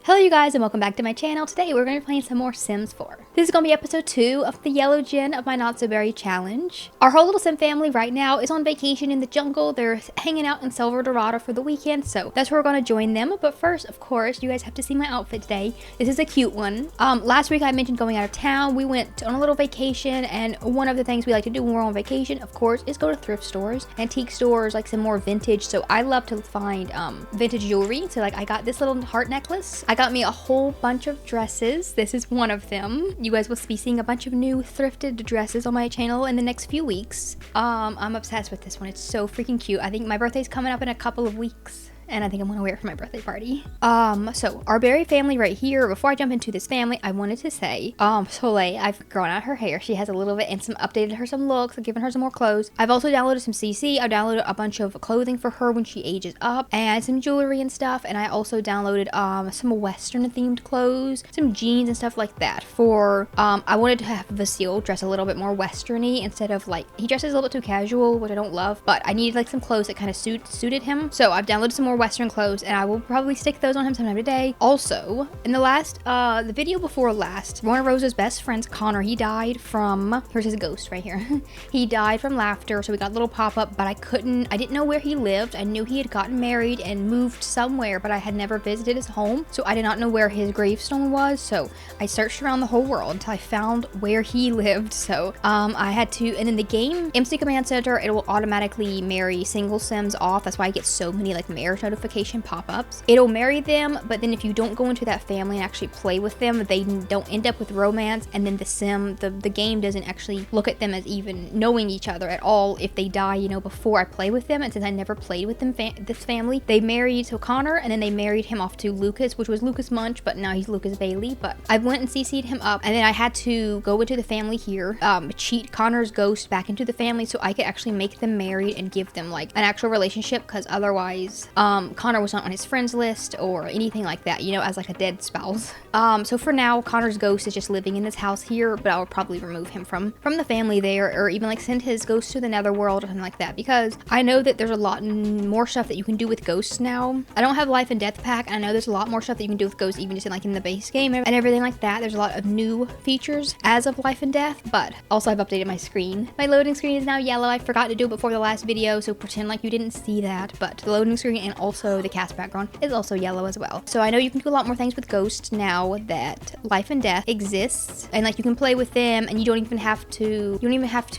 Hello you guys and welcome back to my channel. Today we're going to be playing some more Sims 4. This is going to be episode 2 of the yellow gen of my not so berry challenge. Our whole little Sim family right now is on vacation in the jungle. They're hanging out in Silver Dorado for the weekend, so that's where we're going to join them. But first, of course, you guys have to see my outfit today. This is a cute one. Last week I mentioned going out of town. We went on a little vacation, and one of the things we like to do when we're on vacation, of course, is go to thrift stores, antique stores, like some more vintage. So I love to find vintage jewelry. So like I got this little heart necklace. I got me a whole bunch of dresses. This is one of them. You guys will be seeing a bunch of new thrifted dresses on my channel in the next few weeks. I'm obsessed with this one. It's so freaking cute. I think my birthday's coming up in a couple of weeks, and I think I'm gonna wear it for my birthday party. So our berry family right here, before I jump into this family, I wanted to say, Soleil, I've grown out her hair. She has a little bit and updated her some looks. I've given her some more clothes. I've also downloaded some CC. I've downloaded a bunch of clothing for her when she ages up, and some jewelry and stuff. And I also downloaded some Western themed clothes, some jeans and stuff like that for, I wanted to have Vasile dress a little bit more Westerny instead of like, he dresses a little bit too casual, which I don't love, but I needed like some clothes that kind of suited him. So I've downloaded some more Western clothes, and I will probably stick those on him sometime today. Also, in the last the video before last, one of Rosa's best friends, Connor, he died from, here's his ghost right here. He died from laughter, so we got a little pop-up, but I didn't know where he lived. I knew he had gotten married and moved somewhere, but I had never visited his home, so I did not know where his gravestone was. So I searched around the whole world until I found where he lived. So I had to, and in the game MC Command Center, it will automatically marry single Sims off. That's why I get so many like marriage notifications pop-ups. It'll marry them, but then if you don't go into that family and actually play with them, they don't end up with romance, and then the game doesn't actually look at them as even knowing each other at all if they die, you know, before I play with them. And since I never played with them, this family, they married to Connor, and then they married him off to Lucas, which was Lucas Munch, but now he's Lucas Bailey. But I went and CC'd him up, and then I had to go into the family here, cheat Connor's ghost back into the family so I could actually make them married and give them like an actual relationship, because otherwise Connor was not on his friends list or anything like that, you know, as like a dead spouse. So for now, Connor's ghost is just living in this house here, but I will probably remove him from the family there, or even like send his ghost to the netherworld or something like that, because I know that there's a lot more stuff that you can do with ghosts now. I don't have life and death pack, and I know there's a lot more stuff that you can do with ghosts, even just in like in the base game and everything like that. There's a lot of new features as of life and death, but also I've updated my screen. My loading screen is now yellow. I forgot to do it before the last video, so pretend like you didn't see that, but the loading screen and also the cast background is also yellow as well. So I know you can do a lot more things with ghosts now that life and death exists, and like you can play with them, and you don't even have to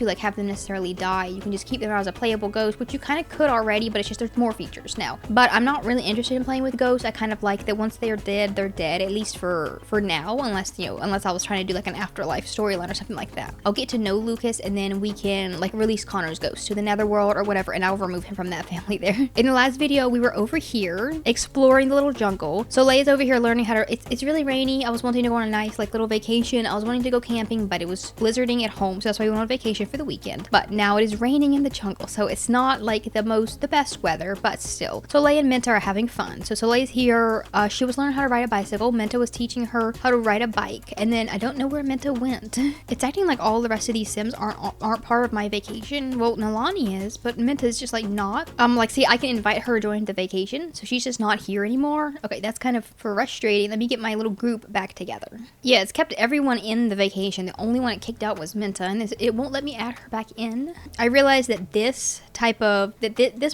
like have them necessarily die. You can just keep them as a playable ghost, which you kind of could already, but it's just there's more features now. But I'm not really interested in playing with ghosts. I kind of like that once they're dead, at least for now, unless I was trying to do like an afterlife storyline or something like that. I'll get to know Lucas, and then we can like release Connor's ghost to the netherworld or whatever, and I'll remove him from that family there. In the last video, we were over here exploring the little jungle. So Leia's over here learning how to, it's really rainy. I was wanting to go on a nice like little vacation. I was wanting to go camping, but it was blizzarding at home, so that's why we went on vacation for the weekend. But now it is raining in the jungle, so it's not like the best weather, but still. Soleil and Menta are having fun. So Soleil's here. She was learning how to ride a bicycle. Menta was teaching her how to ride a bike, and then I don't know where Menta went. It's acting like all the rest of these Sims aren't part of my vacation. Well, Nalani is, but Menta is just like not. Like, see, I can invite her to join the vacation, so she's just not here anymore. Okay, that's kind of frustrating. Let me get my little group back together. Yeah, it's kept everyone in the vacation. The only one it kicked out was Menta, and it won't let me add her back in. I realized that this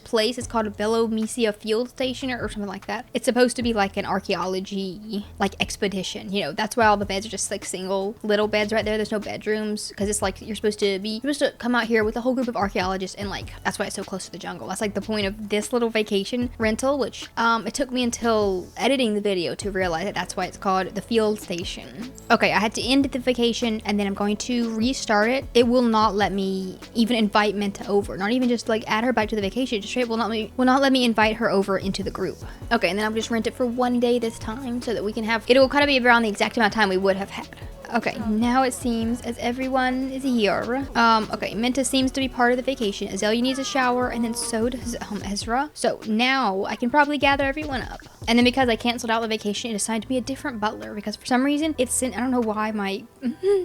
place is called a Velomesia Field Station or something like that. It's supposed to be like an archaeology like expedition. You know, that's why all the beds are just like single little beds right there. There's no bedrooms, because it's like you're supposed to come out here with a whole group of archaeologists, and like that's why it's so close to the jungle. That's like the point of this little vacation rental, which it took me until editing the video to realize that that's why it's called the field station. Okay, I had to end the vacation, and then I'm going to restart it. It will not let me even invite Menta over, not even just like add her back to the vacation. Just straight will not let me invite her over into the group. Okay, and then I'll just rent it for one day this time, so that we can have, it'll kind of be around the exact amount of time we would have had. Okay, now it seems as everyone is here. Okay, Menta seems to be part of the vacation. Azalea needs a shower, and then so does Ezra. So now I can probably gather everyone up. And then because I canceled out the vacation, it assigned me a different butler because for some reason it's sent, I don't know why my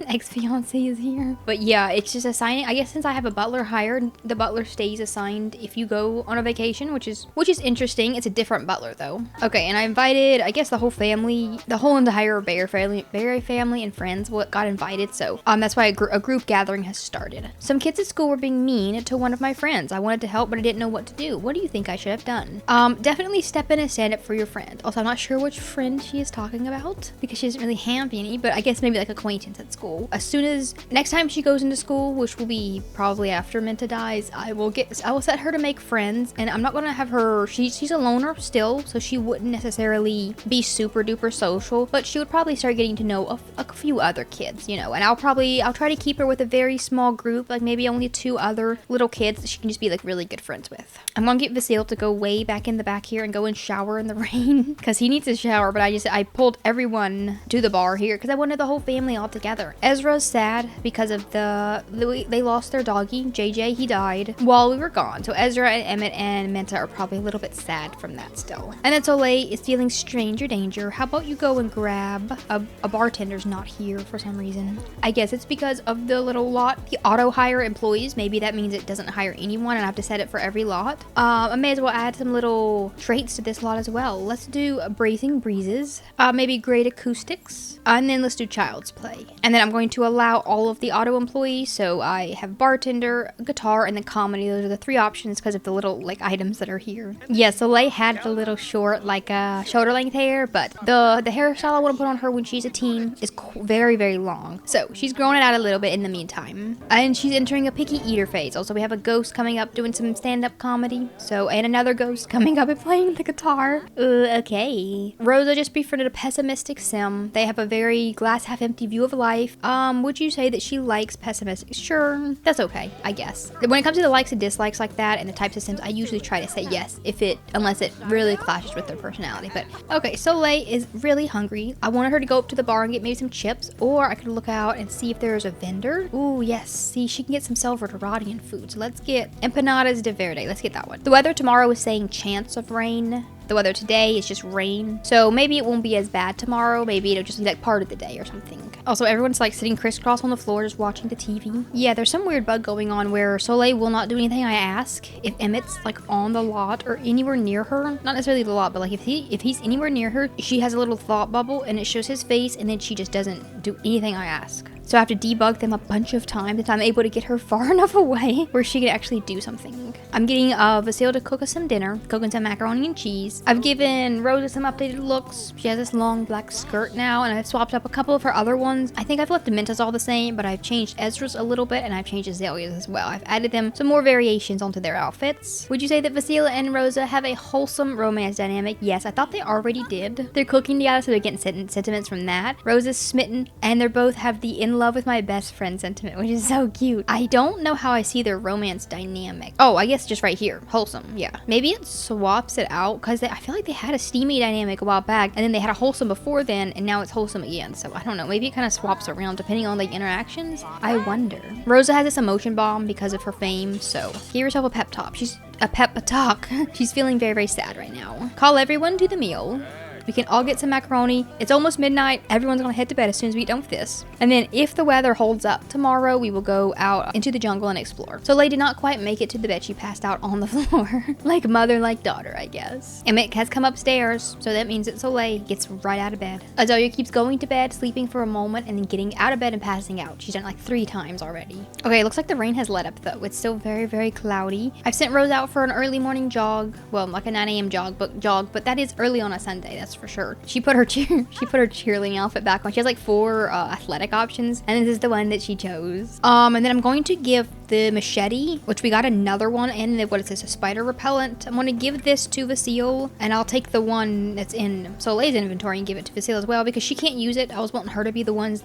ex-fiance is here. But yeah, it's just assigning, I guess since I have a butler hired, the butler stays assigned if you go on a vacation, which is interesting. It's a different butler though. Okay, and I invited, I guess the whole family, the whole entire Bear family and friends got invited. So that's why a group gathering has started. Some kids at school were being mean to one of my friends. I wanted to help, but I didn't know what to do. What do you think I should have done? Definitely step in and stand up for your friend. Also, I'm not sure which friend she is talking about because she doesn't really have any, but I guess maybe like acquaintance at school. As soon as next time she goes into school, which will be probably after Menta dies, I will set her to make friends, and I'm not gonna have her, she's a loner still, so she wouldn't necessarily be super duper social, but she would probably start getting to know a few other kids, you know, and I'll try to keep her with a very small group, like maybe only 2 other little kids that she can just be like really good friends with. I'm gonna get Vasil to go way back in the back here and go and shower in the rain because he needs a shower, but I pulled everyone to the bar here because I wanted the whole family all together. Ezra's sad because of they lost their doggy, JJ. He died while we were gone, so Ezra and Emmett and Menta are probably a little bit sad from that still. And then Soleil is feeling stranger danger. How about you go and grab a bartender's not here for some reason. I guess it's because of the little lot, the auto hire employees. Maybe that means it doesn't hire anyone and I have to set it for every lot. I may as well add some little traits to this lot as well. Let's do bracing breezes, maybe great acoustics, and then let's do child's play. And then I'm going to allow all of the auto employees. So I have bartender, guitar, and then comedy. Those are the 3 options because of the little like items that are here. Yeah, Soleil had the little short like shoulder length hair, but the hairstyle I want to put on her when she's a teen is very, very long. So she's growing it out a little bit in the meantime. And she's entering a picky eater phase. Also, we have a ghost coming up doing some stand-up comedy. So, and another ghost coming up and playing the guitar. Okay. Rosa just befriended a pessimistic sim. They have a very glass half empty view of life. Would you say that she likes pessimistic? Sure, that's okay, I guess. When it comes to the likes and dislikes like that and the types of sims, I usually try to say yes unless it really clashes with their personality. But okay, Soleil is really hungry. I wanted her to go up to the bar and get maybe some chips, or I could look out and see if there's a vendor. Ooh, yes. See, she can get some Salvadorian food. So let's get empanadas de verde. Let's get that one. The weather tomorrow is saying chance of rain. The weather today is just rain. So maybe it won't be as bad tomorrow. Maybe it'll just be like part of the day or something. Also, everyone's like sitting crisscross on the floor just watching the TV. Yeah, there's some weird bug going on where Soleil will not do anything I ask if Emmett's like on the lot or anywhere near her. Not necessarily the lot, but like if he's anywhere near her, she has a little thought bubble and it shows his face and then she just doesn't do anything I ask. So I have to debug them a bunch of times until I'm able to get her far enough away where she can actually do something. I'm getting Vasil to cook us some dinner, cooking some macaroni and cheese. I've given Rosa some updated looks. She has this long black skirt now, and I've swapped up a couple of her other ones. I think I've left the Mentas all the same, but I've changed Ezra's a little bit, and I've changed Azalea's as well. I've added them some more variations onto their outfits. Would you say that Vasil and Rosa have a wholesome romance dynamic? Yes, I thought they already did. They're cooking together, so they're getting sentiments from that. Rosa's smitten, and they both have the in love with my best friend sentiment, which is so cute. I don't know how I see their romance dynamic. Oh, I guess just right here. Wholesome, yeah. Maybe it swaps it out, because I feel like they had a steamy dynamic a while back, and then they had a wholesome before then, and now it's wholesome again. So I don't know. Maybe it kind of swaps around depending on the interactions. I wonder. Rosa has this emotion bomb because of her fame, so give yourself a pep talk. She's feeling very, very sad right now. Call everyone to the meal. We can all get some macaroni. It's almost midnight. Everyone's gonna head to bed as soon as we eat done with this. And then if the weather holds up tomorrow, we will go out into the jungle and explore. Soleil did not quite make it to the bed. She passed out on the floor. Like mother, like daughter, I guess. Emmett has come upstairs, so that means that Soleil gets right out of bed. Azalea keeps going to bed, sleeping for a moment, and then getting out of bed and passing out. She's done it like 3 times already. Okay, it looks like the rain has let up though. It's still very, very cloudy. I've sent Rose out for an early morning jog. Well, like a 9 a.m. jog, but that is early on a Sunday. That's for sure. She put her cheerleading outfit back on. She has like 4 athletic options, and this is the one that she chose. And then I'm going to give the machete, which we got another one, and what is this, a spider repellent. I'm going to give this to Vasil, and I'll take the one that's in Soleil's inventory and give it to Vasil as well, because she can't use it. I was wanting her to be the one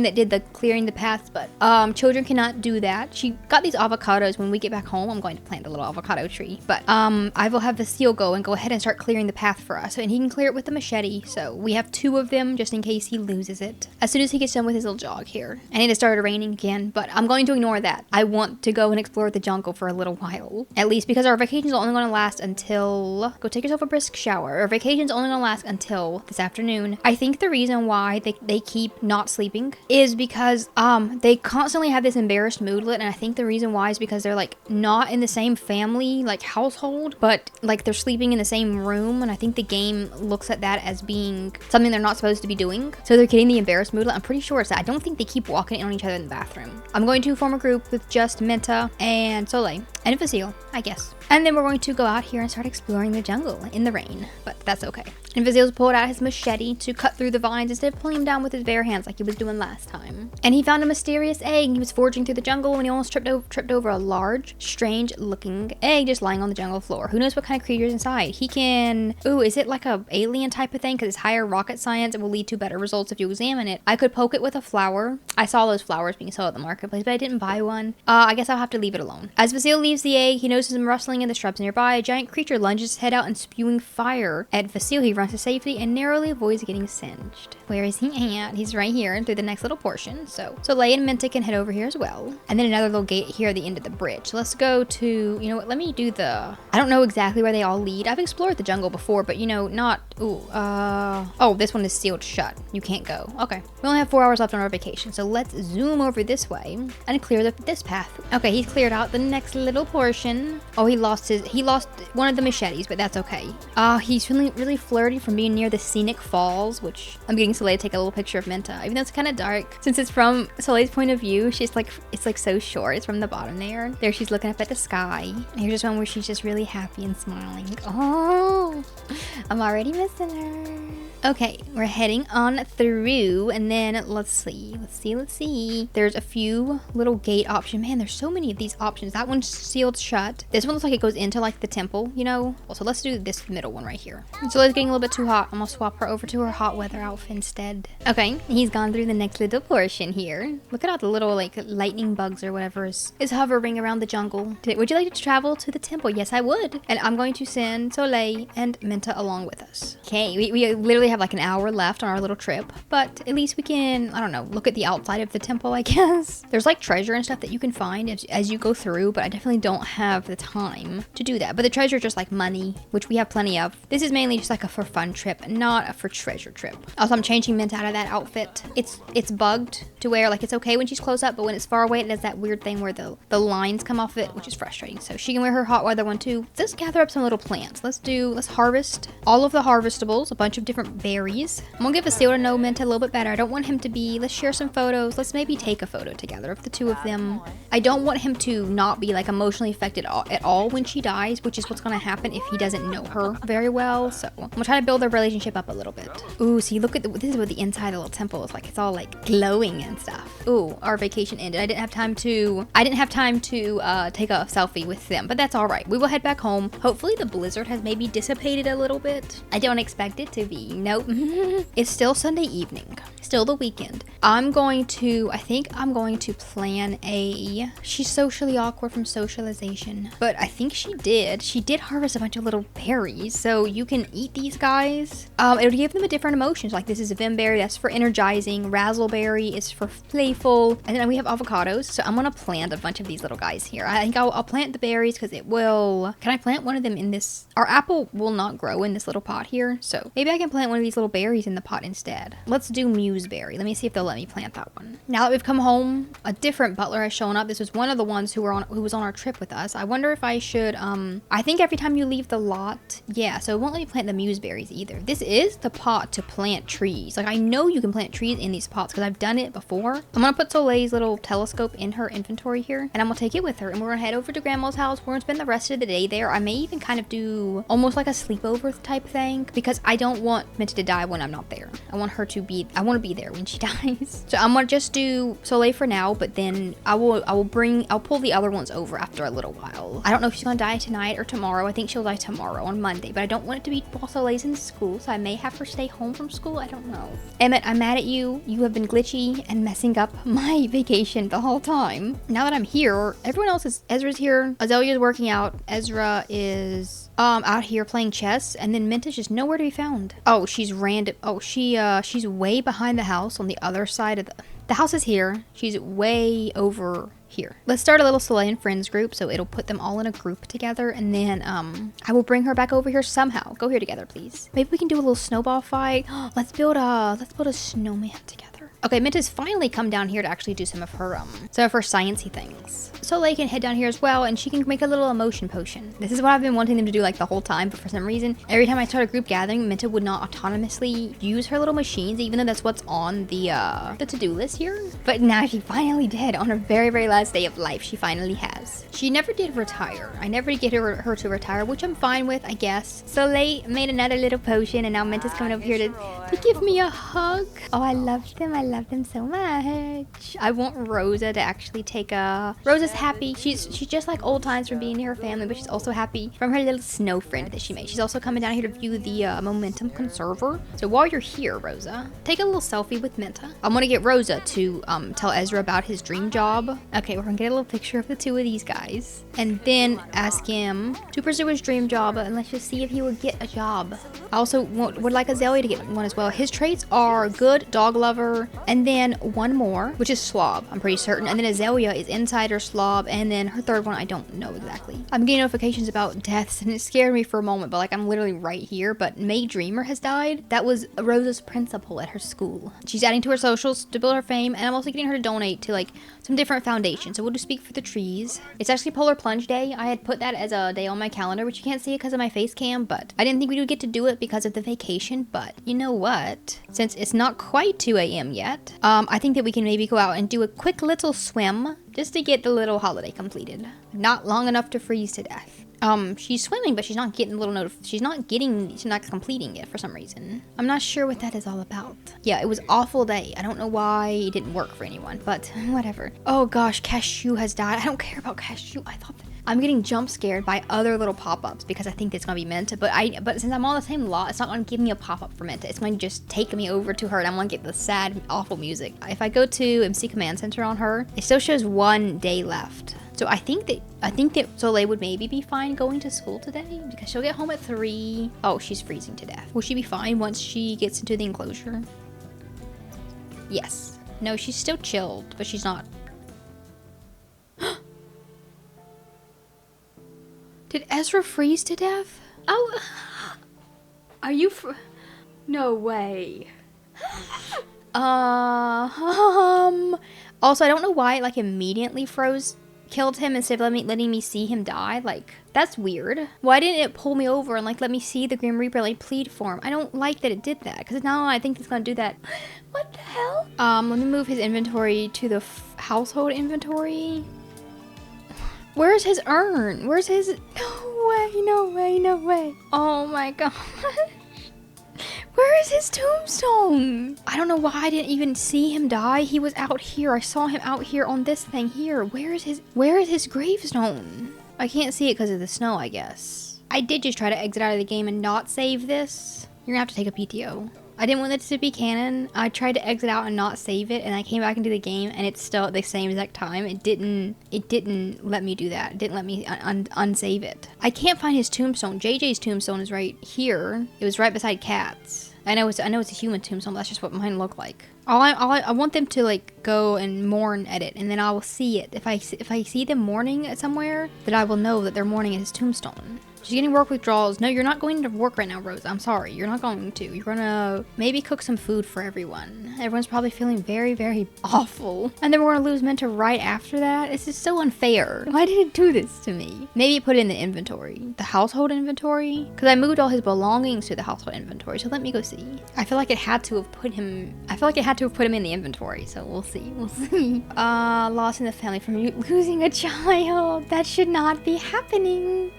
that did the clearing the paths, but children cannot do that. She got these avocados. When we get back home, I'm going to plant a little avocado tree, but I will have Vasil go ahead and start clearing the path for us, and he can clear it with the machete. So we have 2 of them just in case he loses it as soon as he gets done with his little jog here. And it has started raining again, but I'm going to ignore that. I want want to go and explore the jungle for a little while. At least because our vacation's only going to last until... Go take yourself a brisk shower. Our vacation's only going to last until this afternoon. I think the reason why they keep not sleeping is because they constantly have this embarrassed moodlet, and I think the reason why is because they're like not in the same family like household, but like they're sleeping in the same room, and I think the game looks at that as being something they're not supposed to be doing. So they're getting the embarrassed moodlet. I'm pretty sure it's that. I don't think they keep walking in on each other in the bathroom. I'm going to form a group with just Menta and Soleil and Facile, I guess. And then we're going to go out here and start exploring the jungle in the rain, but that's okay. And Facile's pulled out his machete to cut through the vines instead of pulling them down with his bare hands like he was doing last time. And he found a mysterious egg. He was foraging through the jungle when he almost tripped over a large, strange looking egg just lying on the jungle floor. Who knows what kind of creature's inside? He can... Ooh, is it like a alien type of thing? Because it's higher rocket science and will lead to better results if you examine it. I could poke it with a flower. I saw those flowers being sold at the marketplace, but I didn't buy one. I guess I'll have to leave it alone. As Facile leaves the egg, he notices some rustling in the shrubs nearby. A giant creature lunges his head out and spewing fire at Facile. He runs to safety and narrowly avoids getting singed. Where is he at? He's right here through the next little portion. So Soleil and Menta can head over here as well. And then another little gate here at the end of the bridge. So let's go to, you know what, let me do the... I don't know exactly where they all lead. I've explored the jungle before, but you know, not... Oh, this one is sealed shut. You can't go. Okay. We only have 4 hours left on our vacation, so let's zoom over this way and clear this path. Okay, he's cleared out the next little portion. Oh, he lost one of the machetes, but that's okay. He's feeling really flirty from being near the scenic falls, which I'm getting Soleil to take a little picture of Menta, even though it's kind of dark. Since it's from Soleil's point of view, it's like so short. It's from the bottom there. There she's looking up at the sky. And here's just one where she's just really happy and smiling. Oh, I'm already missing her. Okay, we're heading on through, and then let's see. There's a few little gate options. Man, there's so many of these options. That one's sealed shut. This one looks like it goes into like the temple, you know? So let's do this middle one right here. So it's getting a little bit too hot. I'm gonna swap her over to her hot weather outfit instead. Okay, he's gone through the next little portion here. Look at all the little like lightning bugs or whatever is hovering around the jungle. Would you like to travel to the temple? Yes, I would. And I'm going to send Soleil and Menta along with us. Okay, we literally have like an hour left on our little trip, but at least we can, I don't know, look at the outside of the temple, I guess. There's like treasure and stuff that you can find as you go through, but I definitely don't have the time to do that. But the treasure is just like money, which we have plenty of. This is mainly just like a for fun trip, not a for treasure trip. Also, I'm changing Menta out of that outfit. It's bugged to where like it's okay when she's close up, but when it's far away, it does that weird thing where the lines come off it, which is frustrating. So she can wear her hot weather one too. Let's gather up some little plants. Let's harvest all of the harvestables, a bunch of different berries. I'm gonna give Facile to know Menta a little bit better. I don't want him to be, let's share some photos. Let's maybe take a photo together of the two of them. I don't want him to not be like emotionally affected at all when she dies, which is what's gonna happen if he doesn't know her very well. So I'm gonna try to build their relationship up a little bit. Ooh, see, look at this is what the inside of the little temple is like. It's all like glowing and stuff. Ooh, our vacation ended. I didn't have time to take a selfie with them, but that's all right. We will head back home. Hopefully the blizzard has maybe dissipated a little bit. I don't expect it to be. Nope. It's still Sunday evening. Still the weekend. I think I'm going to plan she's socially awkward from socialization, but I think she did harvest a bunch of little berries, so you can eat these guys. It'll give them a different emotions. Like this is a vimberry, that's for energizing. Razzleberry is for playful, and then we have avocados. So I'm gonna plant a bunch of these little guys here. I think I'll plant the berries because it will. Can I plant one of them in this? Our apple will not grow in this little pot here, so maybe I can plant one of these little berries in the pot instead. Let's do museberry. Let me see if they'll let me plant that one. Now that we've come home, a different butler has shown up. This was one of the ones who was on our trip with us. I wonder if I should, I think every time you leave the lot, yeah, so it won't let me plant the museberries either. This is the pot to plant trees. Like I know you can plant trees in these pots because I've done it before. I'm gonna put Soleil's little telescope in her inventory here, and I'm gonna take it with her, and we're gonna head over to Grandma's house. We're gonna spend the rest of the day there. I may even kind of do almost like a sleepover type thing because I don't want Menta to die when I'm not there. I want to be there when she dies. So I'm gonna just do Soleil for now, but then I'll pull the other ones over after a little while. I don't know if she's gonna die tonight or tomorrow. I think she'll die tomorrow on Monday, but I don't want it to be while Soleil's in school, so I may have her stay home from school. I don't know. Emmett, I'm mad at you. You have been glitchy and messing up my vacation the whole time. Now that I'm here, everyone else is, Ezra's here. Azalea's working out. Ezra is out here playing chess, and then Menta's just nowhere to be found. Oh, she's random. Oh, she's way behind the house on the other side of the house is here. She's way over here. Let's start a little Soleil and Friends group, so it'll put them all in a group together, and then I will bring her back over here somehow. Go here together, please. Maybe we can do a little snowball fight. Let's build a snowman together. Okay, Menta's finally come down here to actually do some of her sciencey things. Soleil can head down here as well, and she can make a little emotion potion. This is what I've been wanting them to do like the whole time, but for some reason, every time I start a group gathering, Menta would not autonomously use her little machines, even though that's what's on the to-do list here. But now she finally did. On her very, very last day of life, she finally has. She never did retire. I never did get her to retire, which I'm fine with, I guess. Soleil made another little potion, and now Menta's coming over here to give me a hug. Oh, I love them. I love them so much. I want Rosa to actually take a... Rosa's happy. She's just like old times from being near her family, but she's also happy from her little snow friend that she made. She's also coming down here to view the momentum conserver. So while you're here, Rosa, take a little selfie with Menta. I'm gonna get Rosa to tell Ezra about his dream job. Okay, we're gonna get a little picture of the two of these guys, and then ask him to pursue his dream job, and let's just see if he would get a job. I also would like Azalea to get one as well. His traits are good, dog lover, and then one more, which is slob, I'm pretty certain. And then Azalea is insider, slob, and then her third one, I don't know exactly. I'm getting notifications about deaths, and it scared me for a moment, but like I'm literally right here. But May Dreamer has died. That was Rosa's principal at her school. She's adding to her socials to build her fame, and I'm also getting her to donate to like some different foundations. So we'll do Speak for the Trees. It's actually Polar Plunge Day. I had put that as a day on my calendar, which you can't see it because of my face cam, but I didn't think we would get to do it because of the vacation. But you know what? Since it's not quite 2 a.m. yet, I think that we can maybe go out and do a quick little swim just to get the little holiday completed. Not long enough to freeze to death. She's swimming, but she's not getting the little she's not completing it for some reason. I'm not sure what that is all about. Yeah, it was awful day. I don't know why it didn't work for anyone, but whatever. Oh gosh, Cashew has died. I don't care about Cashew. I'm getting jump scared by other little pop-ups because I think it's gonna be Menta, but since I'm on the same lot, it's not gonna give me a pop-up for Menta. It's going to just take me over to her, and I'm gonna get the sad, awful music. If I go to MC Command Center on her, it still shows 1 day left. So I think that Soleil would maybe be fine going to school today because she'll get home at 3. Oh, she's freezing to death. Will she be fine once she gets into the enclosure? Yes. No, she's still chilled, but she's not. Did Ezra freeze to death? Oh, are you no way. Also, I don't know why it like immediately killed him instead of letting me see him die. Like, that's weird. Why didn't it pull me over and like let me see the Grim Reaper like plead for him? I don't like that it did that because now I think it's gonna do that. What the hell? Let me move his inventory to the household inventory. Where's his urn? Where's his... No way, no way, no way. Oh my god. Where is his tombstone? I don't know why I didn't even see him die. He was out here. I saw him out here on this thing here. Where is his gravestone? I can't see it because of the snow, I guess. I did just try to exit out of the game and not save this. You're gonna have to take a PTO. I didn't want it to be canon. I tried to exit out and not save it, and I came back into the game, and it's still at the same exact time. It didn't let me do that. It didn't let me unsave it. I can't find his tombstone. JJ's tombstone is right here. It was right beside Kat's. I know it's a human tombstone, but that's just what mine looked like. I want them to like go and mourn at it, and then I will see it. If I see them mourning at somewhere, then I will know that they're mourning at his tombstone. She's getting work withdrawals. No, you're not going to work right now, Rose. I'm sorry. You're not going to. You're gonna maybe cook some food for everyone. Everyone's probably feeling very, very awful. And then we're gonna lose Menta right after that. This is so unfair. Why did it do this to me? Maybe put it in the inventory. The household inventory? Because I moved all his belongings to the household inventory. So let me go see. I feel like it had to have put him in the inventory. So we'll see. We'll see. Loss in the family from losing a child. That should not be happening.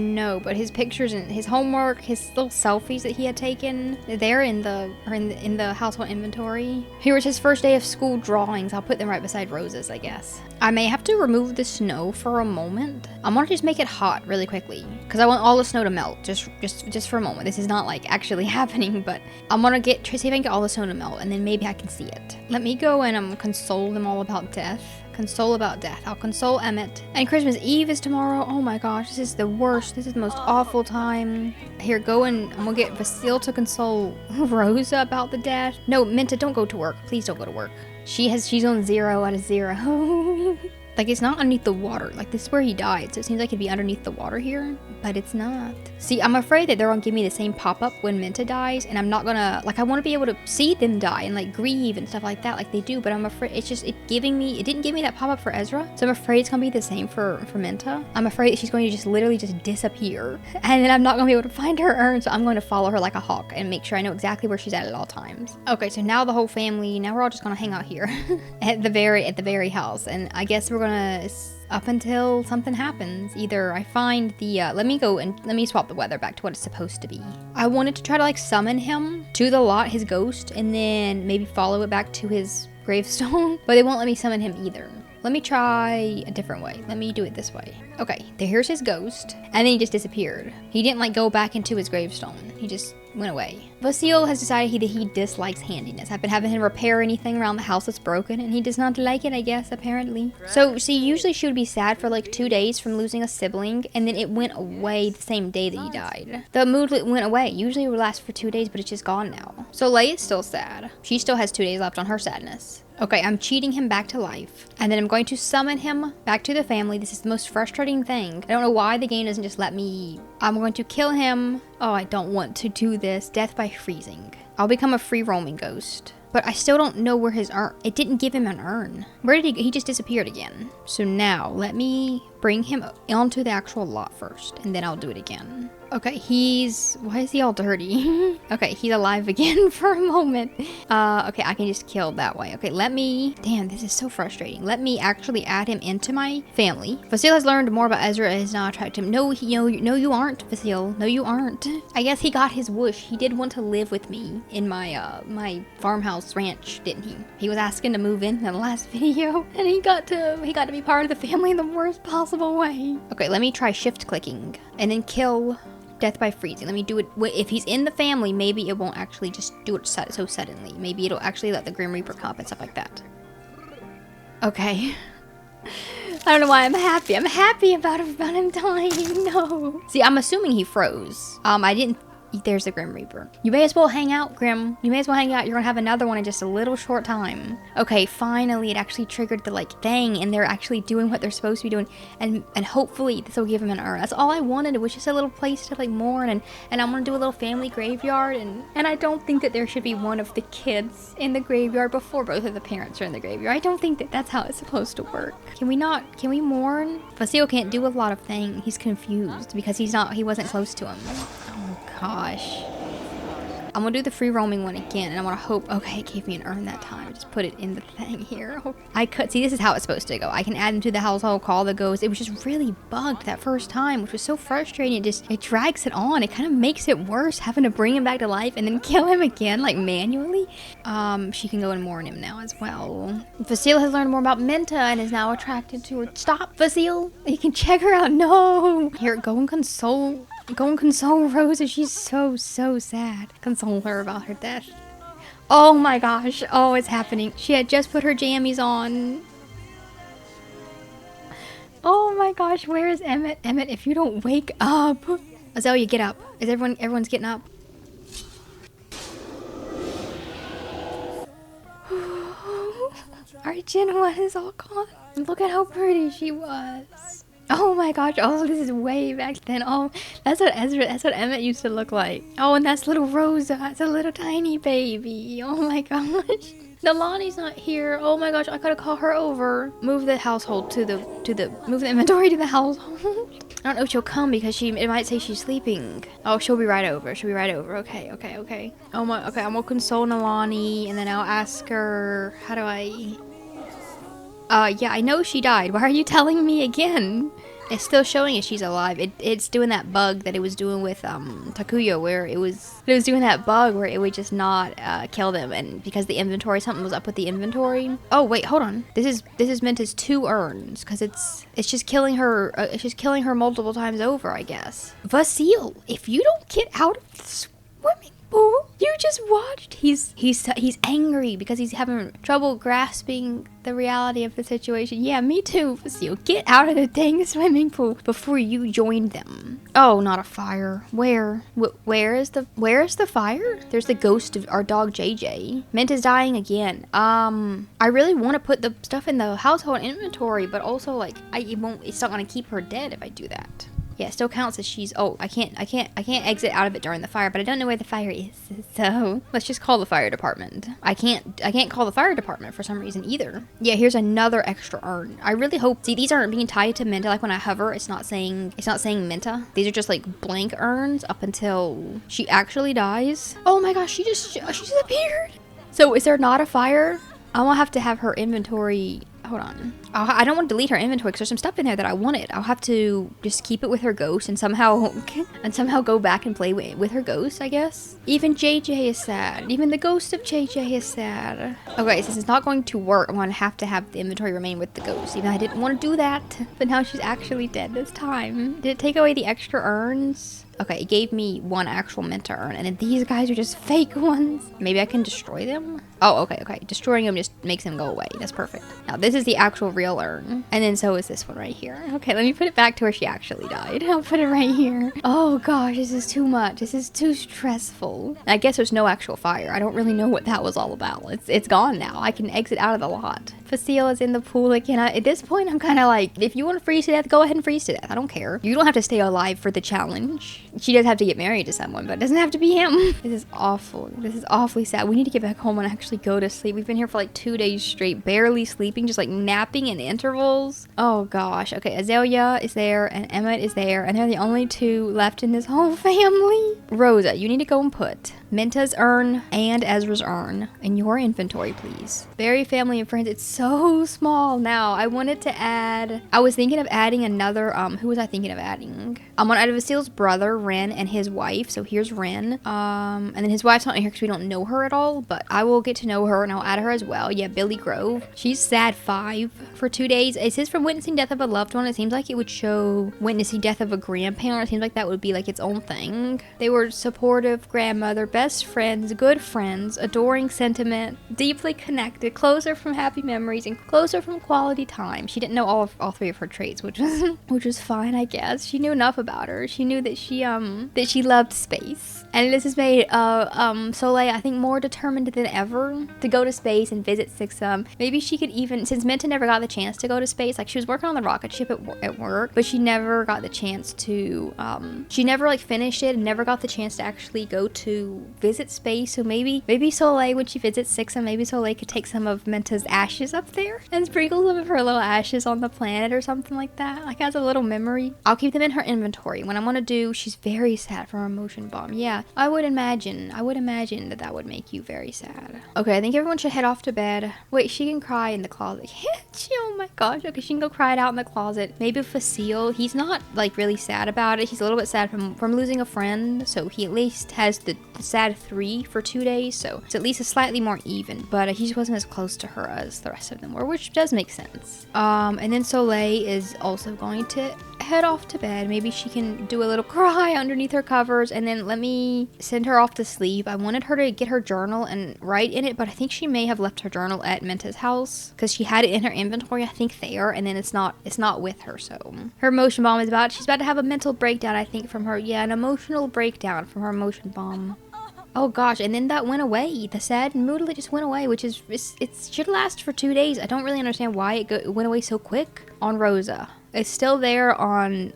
No, but his pictures and his homework, his little selfies that he had taken, they're in the household inventory. Here was his first day of school drawings. I'll put them right beside Rose's, I guess. I may have to remove the snow for a moment. I want to just make it hot really quickly because I want all the snow to melt just for a moment. This is not like actually happening, but I'm gonna try to see if I can get all the snow to melt, and then maybe I can see it. Let me go and console them all about death. Console about death. I'll console Emmett. And Christmas Eve is tomorrow. Oh my gosh, this is the worst. This is the most awful time. Here, go and I'm gonna get Vasile to console Rosa about the death. No, Menta, don't go to work. Please don't go to work. She's on 0 out of 0. Like, it's not underneath the water. Like, this is where he died, so it seems like it'd be underneath the water here, but it's not. See, I'm afraid that they're gonna give me the same pop-up when Menta dies, and I'm not gonna, like, I want to be able to see them die and, like, grieve and stuff like that, like they do, but I'm afraid it didn't give me that pop-up for Ezra, so I'm afraid it's gonna be the same for Menta. I'm afraid that she's going to just literally just disappear, and then I'm not gonna be able to find her urn, so I'm going to follow her like a hawk and make sure I know exactly where she's at all times. Okay, so now the whole family, now we're all just gonna hang out here at the very house, and I guess we're gonna up until something happens. Either I find the let me swap the weather back to what it's supposed to be. I wanted to try to like summon him to the lot, his ghost, and then maybe follow it back to his gravestone, but they won't let me summon him either. Let me try a different way. Let me do it this way. Okay, here's his ghost, and then he just disappeared. He didn't like go back into his gravestone. He just went away. Vasile has decided that he dislikes handiness. I've been having him repair anything around the house that's broken, and he does not like it, I guess, apparently. So, see, usually she would be sad for like 2 days from losing a sibling, and then it went away the same day that he died. The mood went away. Usually it would last for 2 days, but it's just gone now. So Leigh is still sad. She still has 2 days left on her sadness. Okay, I'm cheating him back to life, and then I'm going to summon him back to the family. This is the most frustrating thing. I don't know why the game doesn't just let me. I'm going to kill him. Oh, I don't want to do this. Death by freezing. I'll become a free roaming ghost. But I still don't know where his urn. It didn't give him an urn. Where did he just disappeared again. So now let me bring him onto the actual lot first, and then I'll do it again. Okay, why is he all dirty? Okay, he's alive again for a moment. Okay, I can just kill that way. Okay, damn, this is so frustrating. Let me actually add him into my family. Vasile has learned more about Ezra and is now attracted to him. No, no, you aren't, Vasile. No, you aren't. I guess he got his wish. He did want to live with me in my, my farmhouse ranch, didn't he? He was asking to move in the last video, and he got to be part of the family in the worst possible way. Okay, let me try shift clicking, and then kill death by freezing. Let me do it. If he's in the family, maybe it won't actually just do it so suddenly. Maybe it'll actually let the Grim Reaper come up and stuff like that. Okay. I don't know why I'm happy. I'm happy about him dying. No. See, I'm assuming he froze. I didn't. There's the Grim Reaper. You may as well hang out, Grim. You may as well hang out. You're gonna have another one in just a little short time. Okay, finally it actually triggered the like thing, and they're actually doing what they're supposed to be doing, and hopefully this will give him an urn. That's all I wanted. It was just a little place to like mourn, and I'm gonna do a little family graveyard, and I don't think that there should be one of the kids in the graveyard before both of the parents are in the graveyard. I don't think that that's how it's supposed to work. Can we mourn? Vasile can't do a lot of things. He's confused because he wasn't close to him. Gosh. I'm gonna do the free roaming one again, and I want to hope. Okay, it gave me an urn that time. Just put it in the thing here. See, this is how it's supposed to go. I can add him to the household call that goes. It was just really bugged that first time, which was so frustrating. It drags it on. It kind of makes it worse having to bring him back to life and then kill him again, like manually. She can go and mourn him now as well. Vasile has learned more about Menta and is now attracted to her. Stop, Vasile. You can check her out. No. Here, go and console Rosa. She's so sad. Console her about her death. Oh my gosh. Oh, it's happening. She had just put her jammies on. Oh my gosh. Where is Emmett? Emmett, if you don't wake up. Azalea, get up. Is everyone's getting up? Our Genoa is all gone. Look at how pretty she was. Oh my gosh, oh, this is way back then. Oh, that's what Emmett used to look like. Oh, and that's little Rosa. That's a little tiny baby. Oh my gosh. Nalani's not here. Oh my gosh, I gotta call her over. Move the household move the inventory to the household. I don't know if she'll come because it might say she's sleeping. Oh, she'll be right over. Okay. Oh my, okay, I'm gonna console Nalani, and then I'll ask her, how do I... yeah, I know she died. Why are you telling me again? It's still showing she's alive. It's doing that bug that it was doing with Takuya, where it was doing that bug where it would just not kill them, and because the inventory, something was up with the inventory. Oh wait, hold on. This is meant as 2 urns because it's just killing her. It's just killing her multiple times over, I guess. Vasile, if you don't get out of the swimming pool, you just watched. He's angry because he's having trouble grasping the reality of the situation. Yeah, me too, Vasile. Get out of the dang swimming pool before you join them. Oh, not a fire. Where? Where is the fire? There's the ghost of our dog JJ. Menta's dying again. I really want to put the stuff in the household inventory, but also like it's not gonna keep her dead if I do that. Yeah, it still counts as she's. Oh, I can't exit out of it during the fire, but I don't know where the fire is. So let's just call the fire department. I can't call the fire department for some reason either. Yeah, here's another extra urn. I really hope. See, these aren't being tied to Menta. Like when I hover, it's not saying Menta. These are just like blank urns up until she actually dies. Oh my gosh, she just appeared. So is there not a fire? I will have to have her inventory. Hold on. I don't want to delete her inventory because there's some stuff in there that I wanted. I'll have to just keep it with her ghost and somehow go back and play with her ghost, I guess. Even JJ is sad. Even the ghost of JJ is sad. Okay, since it's not going to work, I'm going to have the inventory remain with the ghost. Even though I didn't want to do that. But now she's actually dead this time. Did it take away the extra urns? Okay, it gave me 1 actual Menta urn, and then these guys are just fake ones. Maybe I can destroy them? Oh, okay. Destroying them just makes them go away. That's perfect. Now, this is the actual real urn. And then so is this one right here. Okay, let me put it back to where she actually died. I'll put it right here. Oh gosh, this is too much. This is too stressful. I guess there's no actual fire. I don't really know what that was all about. It's gone now. I can exit out of the lot. Vasile is in the pool again. At this point, I'm kind of like, if you want to freeze to death, go ahead and freeze to death. I don't care. You don't have to stay alive for the challenge. She does have to get married to someone, but it doesn't have to be him. This is awful. This is awfully sad. We need to get back home and actually go to sleep. We've been here for like 2 days straight, barely sleeping, just like napping in intervals. Oh gosh. Okay, Azalea is there and Emmett is there, and they're the only 2 left in this whole family. Rosa, you need to go and put Menta's urn and Ezra's urn in your inventory, please. Very family and friends. It's so small now. I wanted to add. I was thinking of adding another. Who was I thinking of adding? I'm gonna add Vasile's brother, Ren, and his wife. So here's Ren. And then his wife's not in here because we don't know her at all. But I will get to know her and I'll add her as well. Yeah, Billy Grove. She's sad 5 for 2 days. It says from witnessing death of a loved one. It seems like it would show witnessing death of a grandparent. It seems like that would be like its own thing. They were supportive grandmother, best friends, good friends, adoring sentiment, deeply connected, closer from happy memories, and closer from quality time. She didn't know all 3 of her traits, which was fine, I guess. She knew enough about her. She knew that she loved space. And this has made Soleil, I think, more determined than ever to go to space and visit Sixum. Maybe she could even, since Menta never got the chance to go to space, like she was working on the rocket ship at work, but she never got the chance to, she never like finished it and never got the chance to actually go to visit space. So maybe Soleil, when she visits Sixum, maybe Soleil could take some of Menta's ashes up there and sprinkle some of her little ashes on the planet or something like that, like as a little memory. I'll keep them in her inventory. When I want to do, she's very sad for her emotion bomb. Yeah, I would imagine that would make you very sad. Okay, I think everyone should head off to bed. Wait, she can cry in the closet. Oh my gosh. Okay, she can go cry it out in the closet. Maybe Vasile, he's not like really sad about it. He's a little bit sad from losing a friend, so he at least has the sad 3 for 2 days, so it's at least a slightly more even, but he just wasn't as close to her as the rest of them were, which does make sense. And then Soleil is also going to head off to bed. Maybe she can do a little cry underneath her covers and then let me send her off to sleep. I wanted her to get her journal and write in it, but I think she may have left her journal at Menta's house because she had it in her inventory, I think there, and then it's not with her. So her emotion bomb is she's about to have a mental breakdown, I think, from her. Yeah, an emotional breakdown from her emotion bomb. Oh gosh, and then that went away. The sad mood just went away, which is, it should last for 2 days. I don't really understand why it went away so quick on Rosa. It's still there on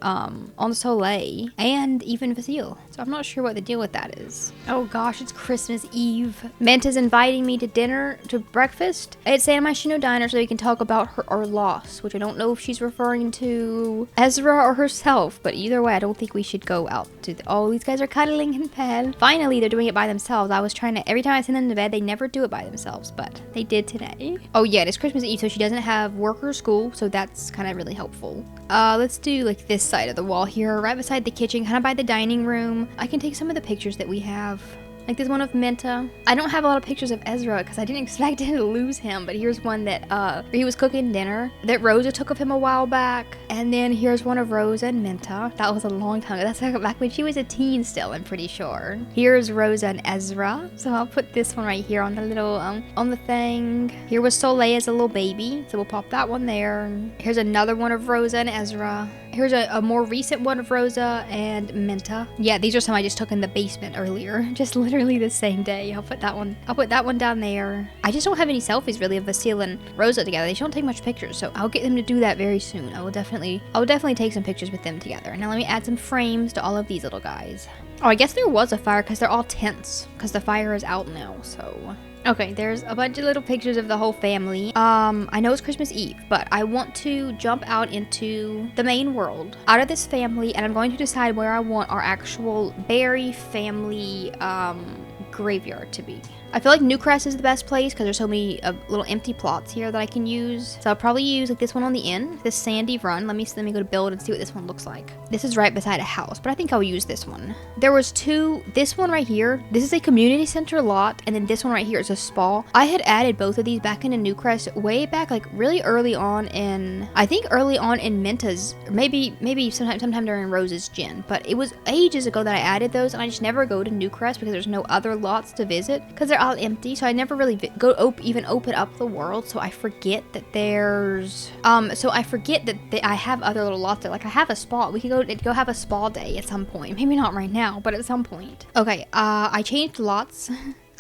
Soleil and even Vasile. So I'm not sure what the deal with that is. Oh gosh, it's Christmas Eve. Menta's inviting me to breakfast at San Myshuno Diner so we can talk about our loss, which I don't know if she's referring to Ezra or herself, but either way, I don't think we should go out to oh, these guys are cuddling in bed. Finally, they're doing it by themselves. I was trying to, every time I send them to bed, they never do it by themselves, but they did today. Oh yeah, it's Christmas Eve, so she doesn't have work or school, so that's kind of really helpful. Let's do like this side of the wall here, right beside the kitchen, kind of by the dining room. I can take some of the pictures that we have. Like this one of Menta. I don't have a lot of pictures of Ezra because I didn't expect to lose him, but here's one that where he was cooking dinner that Rosa took of him a while back. And then here's one of Rosa and Menta. That was a long time ago. That's like back when she was a teen still, I'm pretty sure. Here's Rosa and Ezra. So I'll put this one right here on the little on the thing. Here was Soleil as a little baby. So we'll pop that one there. Here's another one of Rosa and Ezra. Here's a more recent one of Rosa and Menta. Yeah, these are some I just took in the basement earlier. Just literally the same day. I'll put that one down there. I just don't have any selfies really of Vasile and Rosa together. They don't take much pictures, so I'll get them to do that very soon. I will definitely take some pictures with them together. Now let me add some frames to all of these little guys. Oh, I guess there was a fire because they're all tents because the fire is out now, so... Okay, there's a bunch of little pictures of the whole family. I know it's Christmas Eve, but I want to jump out into the main world, out of this family, and I'm going to decide where I want our actual Berry family, graveyard to be. I feel like Newcrest is the best place because there's so many little empty plots here that I can use. So I'll probably use like this one on the end, this sandy run. Let me go to build and see what this one looks like. This is right beside a house, but I think I'll use this one. There was two, this one right here, this is a community center lot, and then this one right here is a spa. I had added both of these back into Newcrest way back, like really early on in, I think early on in Menta's, or maybe sometime during Rose's gen, but it was ages ago that I added those, and I just never go to Newcrest because there's no other lots to visit because they're all empty, so I never really even open up the world, so I forget that there's I have other little lots there. Like I have a spa. We could go have a spa day at some point. Maybe not right now, but at some point. Okay, I changed lots.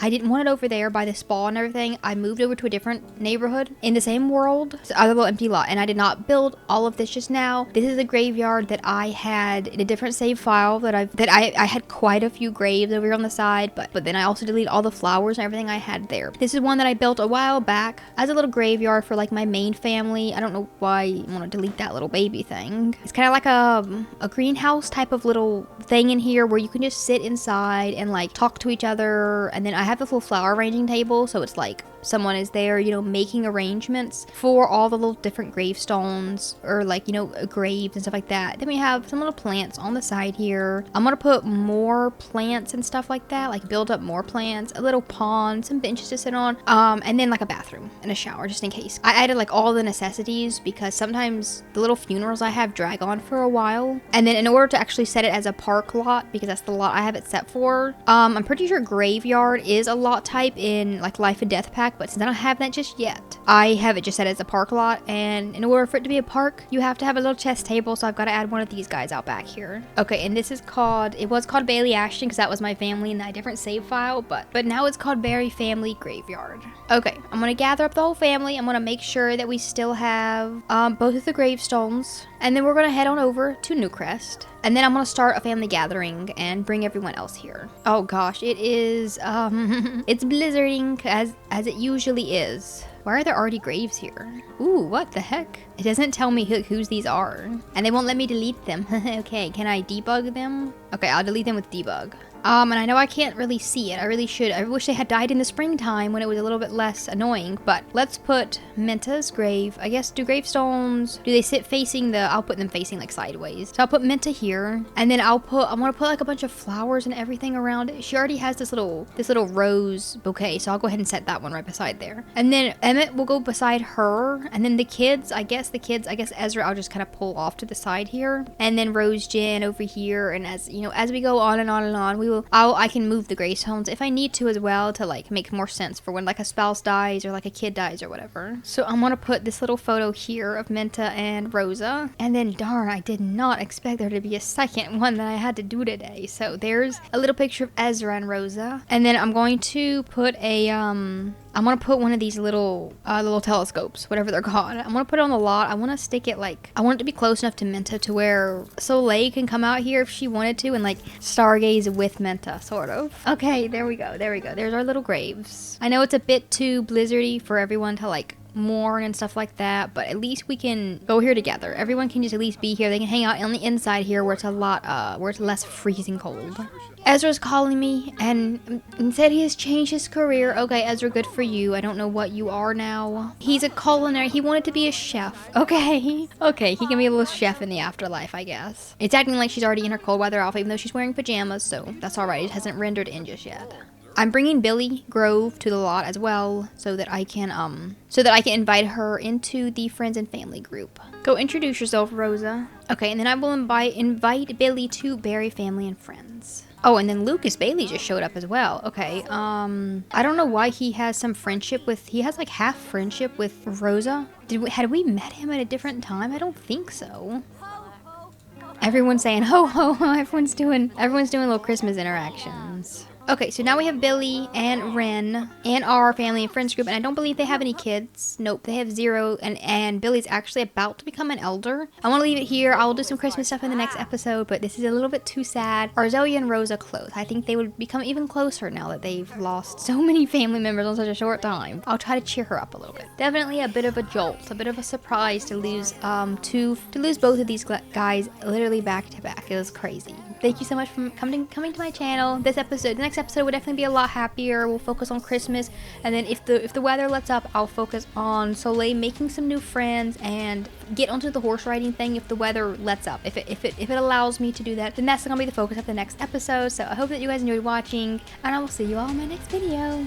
I didn't want it over there by the spa and everything. I moved over to a different neighborhood in the same world. So other little empty lot. And I did not build all of this just now. This is a graveyard that I had in a different save file that I had quite a few graves over here on the side, but then I also deleted all the flowers and everything I had there. This is one that I built a while back as a little graveyard for like my main family. I don't know why you want to delete that little baby thing. It's kind of like a greenhouse type of little thing in here where you can just sit inside and like talk to each other. And then I have this little flower arranging table, so it's like someone is there, you know, making arrangements for all the little different gravestones or like, you know, graves and stuff like that. Then we have some little plants on the side here. I'm gonna put more plants and stuff like that, like build up more plants, a little pond, some benches to sit on, and then like a bathroom and a shower just in case. I added like all the necessities because sometimes the little funerals I have drag on for a while. And then in order to actually set it as a park lot, because that's the lot I have it set for, I'm pretty sure graveyard is a lot type in like Life and Death Pack, but since I don't have that just yet, I have it just set as a park lot, and in order for it to be a park, you have to have a little chess table, so I've got to add one of these guys out back here. Okay, and this is called, it was called Bailey Ashton because that was my family in a different save file, but now it's called Berry Family Graveyard. Okay, I'm gonna gather up the whole family. I'm gonna make sure that we still have both of the gravestones, and then we're gonna head on over to Newcrest. And then I'm gonna start a family gathering and bring everyone else here. Oh gosh, it is, it's blizzarding as it usually is. Why are there already graves here? Ooh, what the heck? It doesn't tell me whose these are. And they won't let me delete them. Okay, can I debug them? Okay, I'll delete them with debug. And I know I can't really see it. I really should. I wish they had died in the springtime when it was a little bit less annoying. But let's put Menta's grave. I guess, do gravestones, do they sit facing the, I'll put them facing like sideways. So I'll put Menta here. And then I'm gonna put like a bunch of flowers and everything around it. She already has this little rose bouquet. So I'll go ahead and set that one right beside there. And then Emmett will go beside her. And then the kids, I guess Ezra, I'll just kind of pull off to the side here. And then Rose Jen over here. And as, you know, as we go on and on and on, I can move the gravestones if I need to as well to like make more sense for when like a spouse dies or like a kid dies or whatever. So I'm gonna put this little photo here of Menta and Rosa, and then darn, I did not expect there to be a second one that I had to do today. So there's a little picture of Ezra and Rosa, and then I'm going to put a I'm gonna put one of these little telescopes, whatever they're called. I'm gonna put it on the lot. I want to stick it like, I want it to be close enough to Menta to where Soleil can come out here if she wanted to and like stargaze with Menta, sort of. Okay, there we go. There's our little graves. I know it's a bit too blizzardy for everyone to like mourn and stuff like that, but at least we can go here together. Everyone can just at least be here. They can hang out on the inside here where it's a lot, where it's less freezing cold. Ezra's calling me and said he has changed his career. Okay, Ezra, good for you. I don't know what you are now. He's a culinary. He wanted to be a chef. Okay. Okay, he can be a little chef in the afterlife, I guess. It's acting like she's already in her cold weather outfit, even though she's wearing pajamas, so that's alright. It hasn't rendered in just yet. I'm bringing Billy Grove to the lot as well, so that I can invite her into the friends and family group. Go introduce yourself, Rosa. Okay, and then I will invite Billy to Barry family and friends. Oh, and then Lucas Bailey just showed up as well. Okay, I don't know why he has some friendship with, he has like half friendship with Rosa. Had we met him at a different time? I don't think so. Everyone's saying ho ho ho. Everyone's doing little Christmas interactions. Okay, so now we have Billy and Ren and our family and friends group, and I don't believe they have any kids. Nope, they have 0, and Billy's actually about to become an elder. I want to leave it here. I will do some Christmas stuff in the next episode, but this is a little bit too sad. Arzelia and Rosa close. I think they would become even closer now that they've lost so many family members on such a short time. I'll try to cheer her up a little bit. Definitely a bit of a jolt, a bit of a surprise to lose both of these guys literally back to back. It was crazy. Thank you so much for coming to my channel. The next episode will definitely be a lot happier. We'll focus on Christmas, and then if the weather lets up, I'll focus on Soleil making some new friends and get onto the horse riding thing if the weather lets up. If it allows me to do that, then that's gonna be the focus of the next episode. So I hope that you guys enjoyed watching, and I will see you all in my next video.